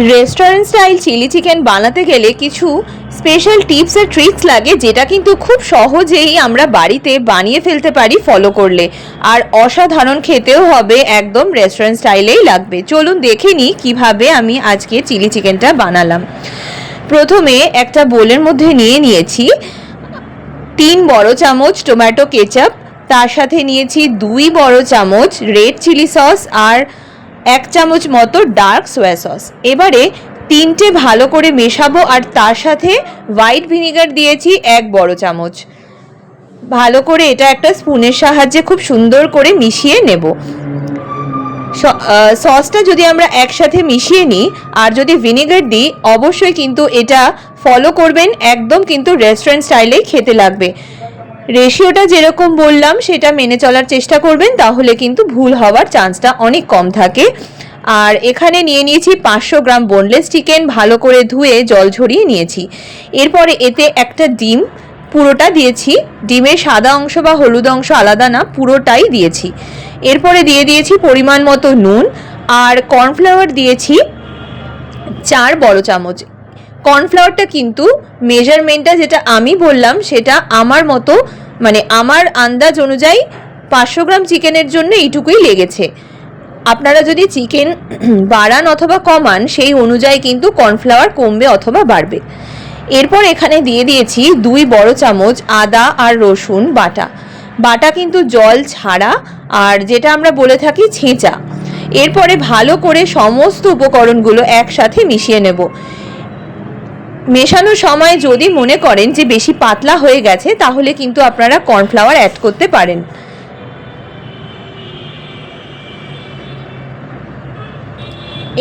Restaurant style chilli chicken বানাতে গেলে কিছু স্পেশাল টিপস আর ট্রিক্স লাগে, যেটা কিন্তু খুব সহজেই আমরা বাড়িতে বানিয়ে ফেলতে পারি ফলো করলে। আর অসাধারণ খেতেও হবে, একদম রেস্টুরেন্ট স্টাইলেই লাগবে। চলুন দেখে নিই কীভাবে আমি আজকে চিলি চিকেনটা বানালাম। প্রথমে একটা বোলের মধ্যে নিয়ে নিয়েছি 3 বড় চামচ টমেটো কেচাপ, তার সাথে নিয়েছি 2 বড় চামচ রেড চিলি সস আর 1 চামচ মতো ডার্ক সোয়া সস। এবারে তিনটে ভালো করে মেশাবো, আর তার সাথে হোয়াইট ভিনিগার দিয়েছি 1 বড় চামচ। ভালো করে এটা একটা স্পুনের সাহায্যে খুব সুন্দর করে মিশিয়ে নেব। সসটা যদি আমরা একসাথে মিশিয়ে নিই আর যদি ভিনিগার দিই, অবশ্যই কিন্তু এটা ফলো করবেন, একদম কিন্তু রেস্টুরেন্ট স্টাইলেই খেতে লাগবে। রেশিওটা যেরকম বললাম সেটা মেনে চলার চেষ্টা করবেন, তাহলে কিন্তু ভুল হওয়ার চান্সটা অনেক কম থাকে। আর এখানে নিয়ে নিয়েছি 500 গ্রাম বোনলেস চিকেন, ভালো করে ধুয়ে জল ঝরিয়ে নিয়েছি। এরপরে এতে একটা ডিম পুরোটা দিয়েছি, ডিমের সাদা অংশ বা হলুদ অংশ আলাদা না, পুরোটাই দিয়েছি। এরপরে দিয়ে দিয়েছি পরিমাণ মতো নুন, আর কর্নফ্লাওয়ার দিয়েছি 4 বড় চামচ। কর্নফ্লাওয়ারটা কিন্তু মেজারমেন্টটা যেটা আমি বললাম সেটা আমার মতো, মানে আমার আন্দাজ অনুযায়ী 500 গ্রাম চিকেনের জন্য এইটুকুই লেগেছে। আপনারা যদি চিকেন বাড়ান অথবা কমান, সেই অনুযায়ী কিন্তু কর্নফ্লাওয়ার কমবে অথবা বাড়বে। এরপর এখানে দিয়ে দিয়েছি 2 বড় চামচ আদা আর রসুন বাটা। বাটা কিন্তু জল ছাড়া, আর যেটা আমরা বলে থাকি ছেঁচা। এরপরে ভালো করে সমস্ত উপকরণগুলো একসাথে মিশিয়ে নেব। মেশানোর সময় যদি মনে করেন যে বেশি পাতলা হয়ে গেছে, তাহলে কিন্তু আপনারা কর্নফ্লাওয়ার অ্যাড করতে পারেন।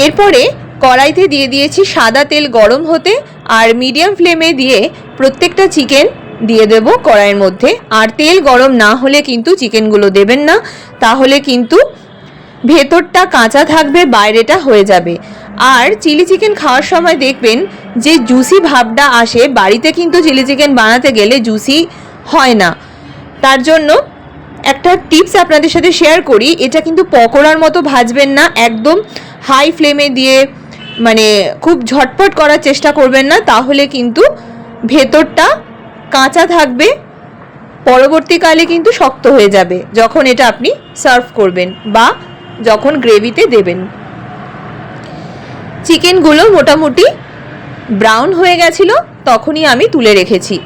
এরপরে কড়াইতে দিয়ে দিয়েছি সাদা তেল গরম হতে, আর মিডিয়াম ফ্লেমে দিয়ে প্রত্যেকটা চিকেন দিয়ে দেব কড়াইয়ের মধ্যে। আর তেল গরম না হলে কিন্তু চিকেনগুলো দেবেন না, তাহলে কিন্তু ভেতরটা কাঁচা থাকবে, বাইরেটা হয়ে যাবে। আর চিলি চিকেন খাওয়ার সময় দেখবেন যে জুসি ভাবটা আসে, বাড়িতে কিন্তু চিলি চিকেন বানাতে গেলে জুসি হয় না। তার জন্য একটা টিপস আপনাদের সাথে শেয়ার করি, এটা কিন্তু পকোড়ার মতো ভাজবেন না, একদম হাই ফ্লেমে দিয়ে মানে খুব ঝটপট করার চেষ্টা করবেন না, তাহলে কিন্তু ভেতরটা কাঁচা থাকবে, পরবর্তীকালে কিন্তু শক্ত হয়ে যাবে যখন এটা আপনি সার্ভ করবেন বা যখন গ্রেভিতে দেবেন। চিকেনগুলো মোটামুটি ব্রাউন হয়ে গেছিল, তখনই আমি তুলে রেখেছি।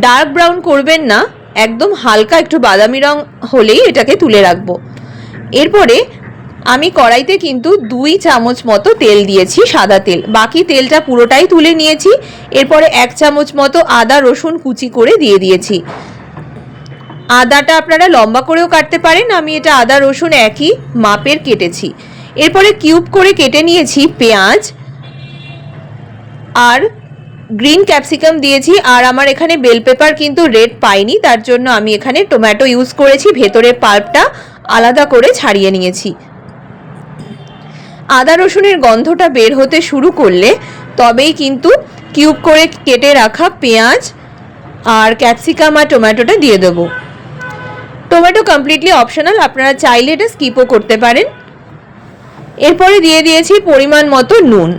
ডার্ক ব্রাউন করবেন না, একদম হালকা একটু বাদামি রং হলেই এটাকে তুলে রাখবো। এরপরে আমি কড়াইতে কিন্তু 2 চামচ মতো তেল দিয়েছি, সাদা তেল। বাকি তেলটা পুরোটাই তুলে নিয়েছি। এরপরে 1 চামচ মতো আদা রসুন কুচি করে দিয়ে দিয়েছি। আদাটা আপনারা লম্বা করেও কাটতে পারেন, আমি এটা আদা রসুন একই মাপের কেটেছি। এরপরে কিউব করে কেটে নিয়েছি পেঁয়াজ আর গ্রিন ক্যাপসিকাম দিয়েছি। আর আমার এখানে বেল পেপার কিন্তু রেড পাইনি, তার জন্য আমি এখানে টমেটো ইউজ করেছি, ভেতরের পাল্পটা আলাদা করে ছাড়িয়ে নিয়েছি। আদা রসুনের গন্ধটা বের হতে শুরু করলে তবেই কিন্তু কিউব করে কেটে রাখা পেঁয়াজ আর ক্যাপসিকাম আর টমেটোটা দিয়ে দেবো। টমেটো কমপ্লিটলি অপশনাল, আপনারা চাইলে এটা স্কিপও করতে পারেন। এরপরে দিয়ে দিয়েছি পরিমাণ মতো নুন।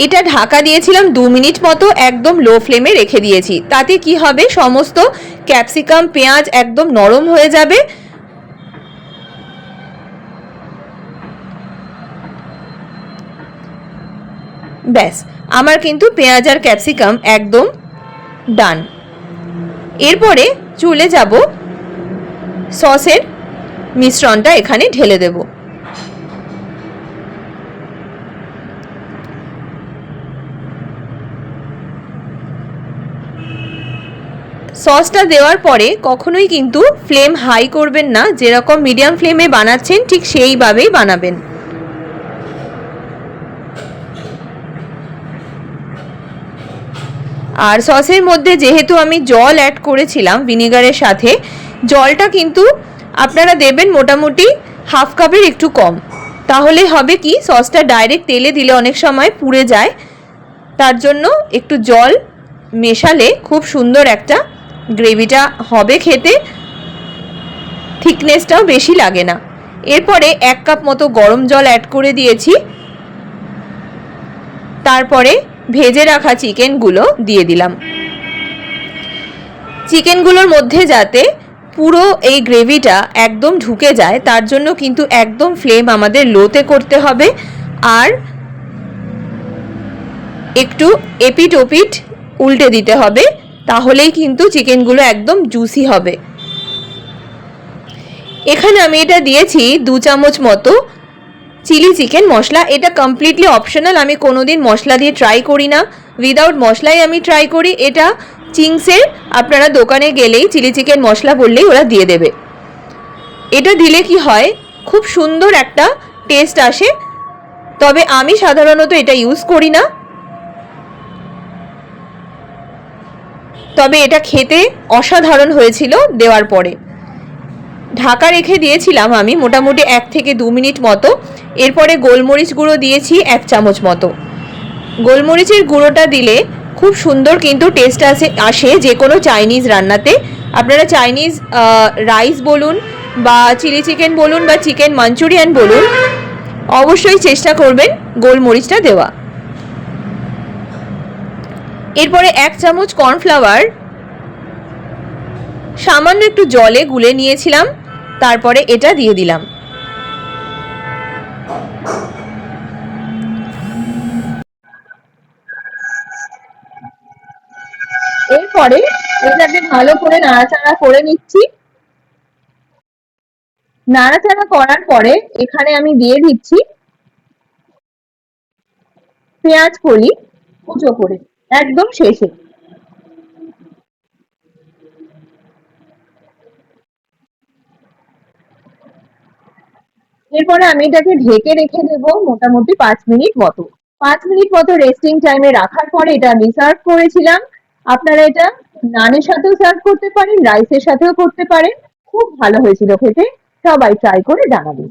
এটা ঢাকা দিয়েছিলাম 2 মিনিট মতো, একদম লো ফ্লেমে রেখে দিয়েছি। তাতে কি হবে, সমস্ত ক্যাপসিকাম পেঁয়াজ একদম নরম হয়ে যাবে। ব্যাস, আমার কিন্তু পেঁয়াজ আর ক্যাপসিকাম একদম ডান। এরপরে চলে যাব সসের মিশ্রণটা এখানে ঢেলে দেব। সসটা দেওয়ার পরে কখনোই কিন্তু ফ্লেম হাই করবেন না, যেরকম মিডিয়াম ফ্লেমে বানাচ্ছেন ঠিক সেইভাবেই বানাবেন। আর সসের মধ্যে যেহেতু আমি জল অ্যাড করেছিলাম ভিনেগারের সাথে, জলটা কিন্তু আপনারা দেবেন মোটামুটি হাফ কাপের একটু কম। তাহলে হবে কি, সসটা ডাইরেক্ট তেলে দিলে অনেক সময় পুড়ে যায়, তার জন্য একটু জল মেশালে খুব সুন্দর একটা গ্রেভিটা হবে খেতে। থিকনেসটাও বেশি লাগে না। এরপরে 1 কাপ মতো গরম জল অ্যাড করে দিয়েছি। তারপরে ভেজে রাখা চিকেনগুলো দিয়ে দিলাম। চিকেনগুলোর মধ্যে যাতে পুরো এই গ্রেভিটা একদম ঢুকে যায় তার জন্য কিন্তু একদম ফ্লেম আমাদের লোতে করতে হবে, আর একটু এপিট ওপিট উল্টে দিতে হবে, তাহলেই কিন্তু চিকেনগুলো একদম জুসি হবে। এখানে আমি এটা দিয়েছি 2 চামচ মতো চিলি চিকেন মশলা। এটা কমপ্লিটলি অপশনাল, আমি কোনোদিন মশলা দিয়ে ট্রাই করি না, উইদাউট মশলাই আমি ট্রাই করি। এটা চিংসের, আপনারা দোকানে গেলেই চিলি চিকেন মশলা বললেই ওরা দিয়ে দেবে। এটা দিলে কি হয়, খুব সুন্দর একটা টেস্ট আসে, তবে আমি সাধারণত এটা ইউজ করি না। তবে এটা খেতে অসাধারণ হয়েছিল দেওয়ার পরে। ঢাকা রেখে দিয়েছিলাম আমি মোটামুটি 1 থেকে 2 মিনিট মতো। এরপরে গোলমরিচ গুঁড়ো দিয়েছি 1 চামচ মতো। গোলমরিচের গুঁড়োটা দিলে খুব সুন্দর কিন্তু টেস্ট আসে যে কোনো চাইনিজ রান্নাতে। আপনারা চাইনিজ রাইস বলুন বা চিলি চিকেন বলুন বা চিকেন মাঞ্চুরিয়ান বলুন, অবশ্যই চেষ্টা করবেন গোলমরিচটা দেওয়া। এরপরে 1 চামচ কর্নফ্লাওয়ার সামান্য একটু জলে গুলে নিয়েছিলাম, তারপরে এটা দিয়ে দিলাম। এরপরে এটাকে ভালো করে নাড়াচাড়া করে নিচ্ছি। নাড়াচাড়া করার পরে এখানে আমি দিয়ে দিচ্ছি পেঁয়াজ কলি কুচো করে, একদম শেষে। এরপরে আমি এটাকে ঢেকে রেখে দেবো মোটামুটি 5 মিনিট মতো। 5 মিনিট মতো রেস্টিং টাইমে রাখার পরে এটা আমি সার্ভ করেছিলাম। আপনারা এটা নানের সাথেও সার্ভ করতে পারেন, রাইসের সাথেও করতে পারেন। খুব ভালো হয়েছিল খেতে, সবাই ট্রাই করে জানাবেন।